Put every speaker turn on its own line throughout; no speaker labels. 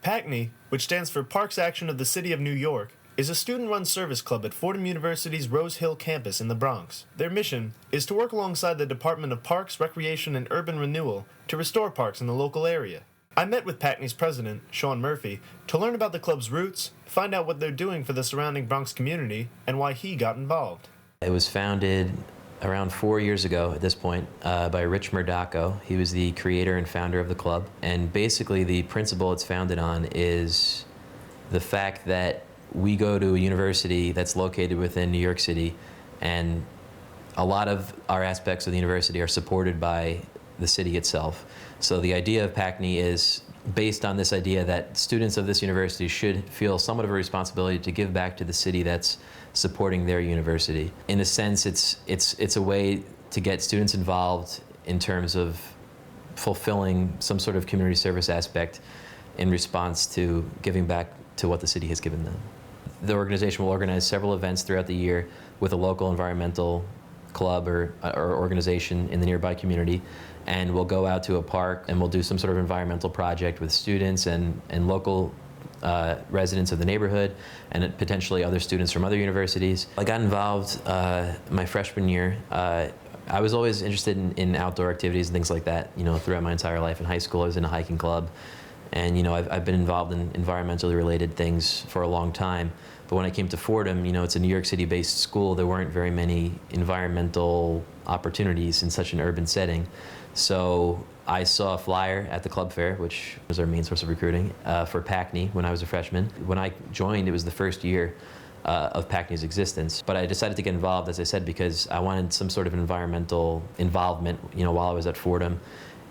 Pacny, which stands for Parks Action of the City of New York, is a student-run service club at Fordham University's Rose Hill campus in the Bronx. Their mission is to work alongside the Department of Parks, Recreation, and Urban Renewal to restore parks in the local area. I met with Pacny's president, Sean Murphy, to learn about the club's roots, find out what they're doing for the surrounding Bronx community, and why he got involved.
It was founded around 4 years ago at this point by Rich Murdaco. He was the creator and founder of the club. And basically the principle it's founded on is the fact that we go to a university that's located within New York City, and a lot of our aspects of the university are supported by the city itself. So the idea of Pacny is based on this idea that students of this university should feel somewhat of a responsibility to give back to the city that's supporting their university. In a sense, it's a way to get students involved in terms of fulfilling some sort of community service aspect in response to giving back to what the city has given them. The organization will organize several events throughout the year with a local environmental club or organization in the nearby community, and we'll go out to a park and we'll do some sort of environmental project with students and local residents of the neighborhood and potentially other students from other universities. I got involved my freshman year. I was always interested in outdoor activities and things like that, throughout my entire life. In high school, I was in a hiking club, and I've been involved in environmentally related things for a long time. But when I came to Fordham, it's a New York City-based school. There weren't very many environmental opportunities in such an urban setting. So I saw a flyer at the club fair, which was our main source of recruiting, for Pacny when I was a freshman. When I joined, it was the first year of Pacny's existence. But I decided to get involved, as I said, because I wanted some sort of environmental involvement, while I was at Fordham.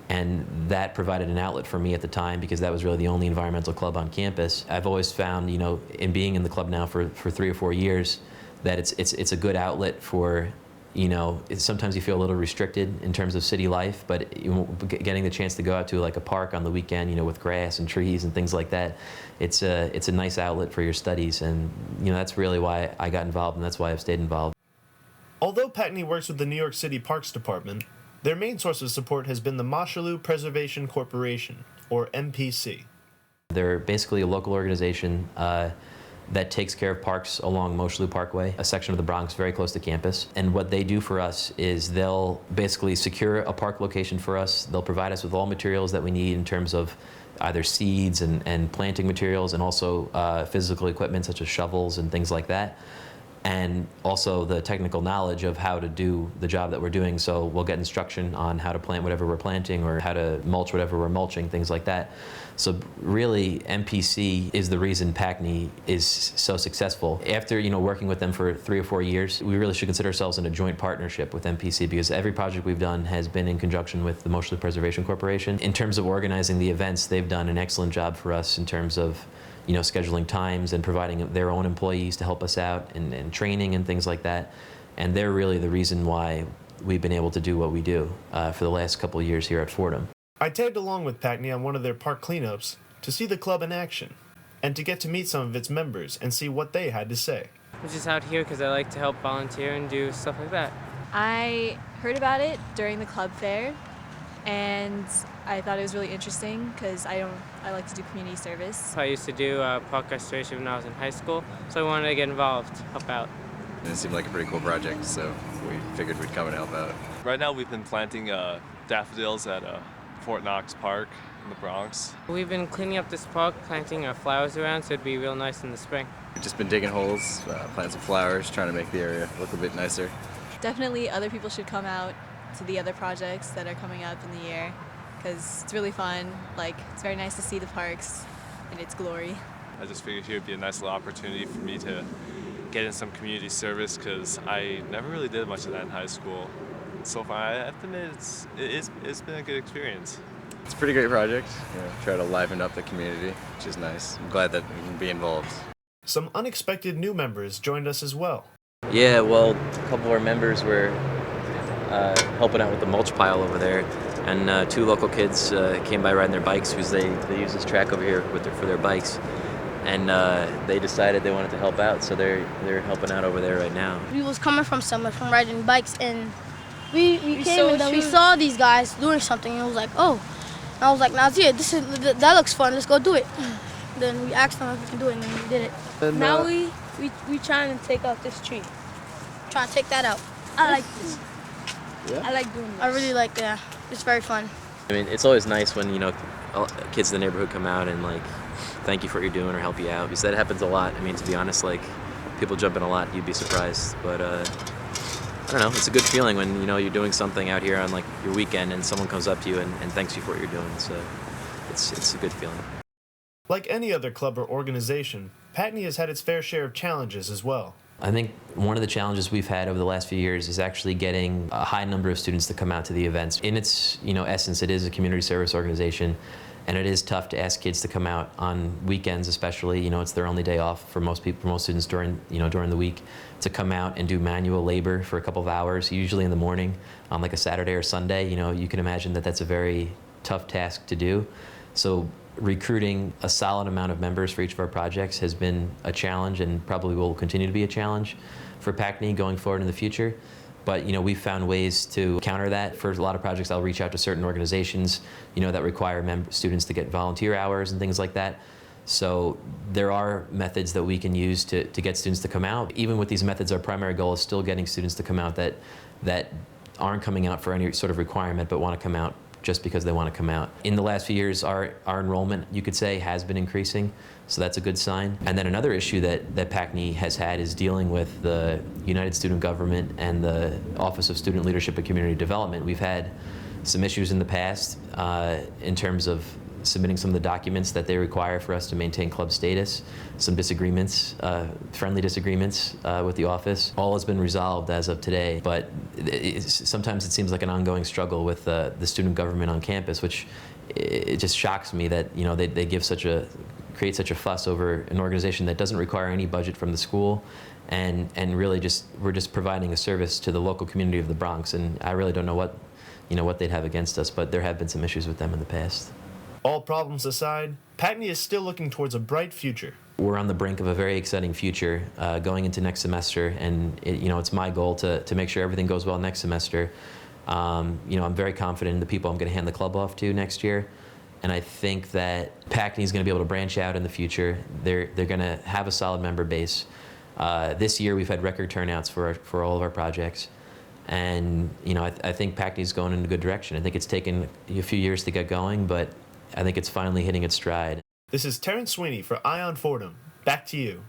And that provided an outlet for me at the time, because that was really the only environmental club on campus. I've always found, in being in the club now for 3 or 4 years, that it's a good outlet for, sometimes you feel a little restricted in terms of city life, but getting the chance to go out to like a park on the weekend, with grass and trees and things like that, it's a nice outlet for your studies. And that's really why I got involved, and that's why I've stayed involved.
Although Pacny works with the New York City Parks Department, their main source of support has been the Mosholu Preservation Corporation, or MPC.
They're basically a local organization that takes care of parks along Mosholu Parkway, a section of the Bronx very close to campus. And what they do for us is they'll basically secure a park location for us. They'll provide us with all materials that we need in terms of either seeds and planting materials, and also physical equipment such as shovels and things like that. And also the technical knowledge of how to do the job that we're doing. So we'll get instruction on how to plant whatever we're planting, or how to mulch whatever we're mulching, things like that. So really, MPC is the reason Pacny is so successful. After working with them for 3 or 4 years, we really should consider ourselves in a joint partnership with MPC, because every project we've done has been in conjunction with the Mosholu Preservation Corporation. In terms of organizing the events, they've done an excellent job for us in terms of scheduling times and providing their own employees to help us out, and training and things like that. And they're really the reason why we've been able to do what we do for the last couple of years here at Fordham.
I tagged along with Pacny on one of their park cleanups to see the club in action, and to get to meet some of its members and see what they had to say.
I'm just out here because I like to help volunteer and do stuff like that.
I heard about it during the club fair, and I thought it was really interesting because I like to do community service.
I used to do park restoration when I was in high school, so I wanted to get involved, help out.
It seemed like a pretty cool project, so we figured we'd come and help out.
Right now we've been planting daffodils at Fort Knox Park in the Bronx.
We've been cleaning up this park, planting flowers around, so it'd be real nice in the spring.
We've just been digging holes, planting some flowers, trying to make the area look a bit nicer.
Definitely other people should come out to the other projects that are coming up in the year, because it's really fun. It's very nice to see the parks in its glory.
I just figured here would be a nice little opportunity for me to get in some community service, because I never really did much of that in high school. So far, I have to admit, it's been a good experience.
It's a pretty great project. Try to liven up the community, which is nice. I'm glad that we can be involved.
Some unexpected new members joined us as well.
Yeah, well, a couple of our members were helping out with the mulch pile over there, and 2 local kids came by riding their bikes, because they use this track over here for their bikes, and they decided they wanted to help out, so they're helping out over there right now.
We was coming from somewhere from riding bikes, and we came and then we saw these guys doing something, and I was like, oh. And I was like, Nazir, that looks fun, let's go do it. Then we asked them if we can do it, and then we did it.
And,
Now we trying to take out this tree.
Trying to take that out.
I like this.
Yeah?
I like doing this.
I really like it. It's very fun.
I mean, it's always nice when, kids in the neighborhood come out and, thank you for what you're doing or help you out. Because that happens a lot. I mean, to be honest, people jump in a lot. You'd be surprised. But, I don't know. It's a good feeling when, you're doing something out here on, your weekend and someone comes up to you and thanks you for what you're doing. So it's a good feeling.
Like any other club or organization, Pacny has had its fair share of challenges as well.
I think one of the challenges we've had over the last few years is actually getting a high number of students to come out to the events. In its essence, it is a community service organization, and it is tough to ask kids to come out on weekends, especially. It's their only day off for most people, for most students during the week, to come out and do manual labor for a couple of hours, usually in the morning, on like a Saturday or Sunday. You can imagine that that's a very tough task to do. So recruiting a solid amount of members for each of our projects has been a challenge and probably will continue to be a challenge for Pacny going forward in the future. But we've found ways to counter that. For a lot of projects, I'll reach out to certain organizations that require students to get volunteer hours and things like that. So there are methods that we can use to get students to come out. Even with these methods, our primary goal is still getting students to come out that aren't coming out for any sort of requirement but want to come out just because they want to come out. In the last few years, our enrollment, you could say, has been increasing, so that's a good sign. And then another issue that Pacny has had is dealing with the United Student Government and the Office of Student Leadership and Community Development. We've had some issues in the past in terms of submitting some of the documents that they require for us to maintain club status, some disagreements, friendly disagreements with the office. All has been resolved as of today, but sometimes it seems like an ongoing struggle with the student government on campus, which it just shocks me that they create such a fuss over an organization that doesn't require any budget from the school, and really we're just providing a service to the local community of the Bronx, and I really don't know what they'd have against us, but there have been some issues with them in the past.
All problems aside, Pacny is still looking towards a bright future.
We're on the brink of a very exciting future going into next semester, and it's my goal to make sure everything goes well next semester. I'm very confident in the people I'm going to hand the club off to next year, and I think that Pacny is going to be able to branch out in the future. They're going to have a solid member base. This year we've had record turnouts for all of our projects, and I think Pacny is going in a good direction. I think it's taken a few years to get going, but I think it's finally hitting its stride.
This is Terrence Sweeney for Ion Fordham. Back to you.